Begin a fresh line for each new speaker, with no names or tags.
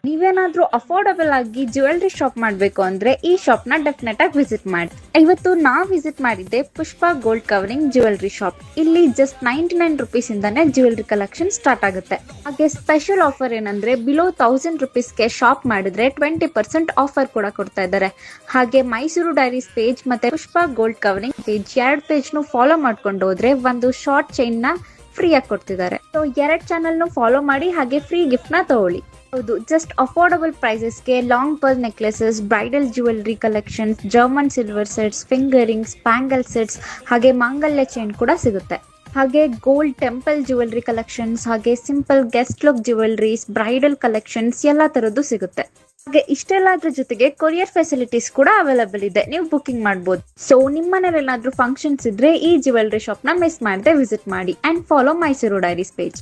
ನೀವೇನಾದ್ರೂ ಅಫೋರ್ಡಬಲ್ ಆಗಿ jewellery shop ಮಾಡಬೇಕು ಅಂದ್ರೆ ಈ ಶಾಪ್ ನ ಡೆಫಿನೆಟ್ ಆಗಿ ವಿಸಿಟ್ ಮಾಡಿ. ಇವತ್ತು ನಾವು ವಿಸಿಟ್ ಮಾಡಿದ್ದೆ ಪುಷ್ಪ ಗೋಲ್ಡ್ ಕವರಿಂಗ್ ಜ್ಯುವೆಲ್ರಿ ಶಾಪ್. ಇಲ್ಲಿ ಜಸ್ಟ್ 99 ರುಪೀಸ್ ಇಂದಾನೆ ಜ್ಯುವೆಲ್ರಿ ಕಲೆಕ್ಷನ್ ಸ್ಟಾರ್ಟ್ ಆಗುತ್ತೆ. ಹಾಗೆ ಸ್ಪೆಷಲ್ ಆಫರ್ ಏನಂದ್ರೆ ಬಿಲೋ 1000 ರುಪೀಸ್ಗೆ ಶಾಪ್ ಮಾಡಿದ್ರೆ 20% ಆಫರ್ ಕೂಡ ಕೊಡ್ತಾ ಇದ್ದಾರೆ. ಹಾಗೆ ಮೈಸೂರು ಡೈರೀಸ್ ಪೇಜ್ ಮತ್ತೆ ಪುಷ್ಪ ಗೋಲ್ಡ್ ಕವರಿಂಗ್ ಪೇಜ್ 2 ಪೇಜ್ ನು ಫಾಲೋ ಮಾಡ್ಕೊಂಡು ಹೋದ್ರೆ ಒಂದು ಶಾರ್ಟ್ ಚೈನ್ ನ ಫ್ರೀ ಆಗಿ ಕೊಡ್ತಿದ್ದಾರೆ. ಸೊ 2 ಚಾನಲ್ ನು ಫಾಲೋ ಮಾಡಿ ಹಾಗೆ ಫ್ರೀ ಗಿಫ್ಟ್ ನ ತಗೊಳ್ಳಿ. ಹೌದು, ಜಸ್ಟ್ ಅಫೋರ್ಡಬಲ್ ಪ್ರೈಸಸ್ಗೆ long pearl necklaces, bridal jewellery collections, German silver sets, finger rings, bangle sets ಹಾಗೆ ಮಾಂಗಲ್ಯ ಚೈನ್ ಕೂಡ ಸಿಗುತ್ತೆ. ಹಾಗೆ ಗೋಲ್ಡ್ ಟೆಂಪಲ್ ಜ್ಯುವೆಲ್ರಿ ಕಲೆಕ್ಷನ್ಸ್, ಹಾಗೆ simple guest look jewelleries, bridal collections ಎಲ್ಲ ತರದ್ದು ಸಿಗುತ್ತೆ. ಹಾಗೆ ಇಷ್ಟೆಲ್ಲದ್ರ ಜೊತೆಗೆ ಕೊರಿಯರ್ ಫೆಸಿಲಿಟೀಸ್ ಕೂಡ ಅವೈಲೇಬಲ್ ಇದೆ, ನೀವು ಬುಕಿಂಗ್ ಮಾಡಬಹುದು. ಸೊ ನಿಮ್ಮ ಮನೇಲಿ ಏನಾದ್ರೂ ಫಂಕ್ಷನ್ಸ್ ಇದ್ರೆ ಈ ಜ್ಯುವೆಲ್ರಿ ಶಾಪ್ ನ ಮಿಸ್ ಮಾಡದೆ ವಿಸಿಟ್ ಮಾಡಿ and follow Mysuru diaries page.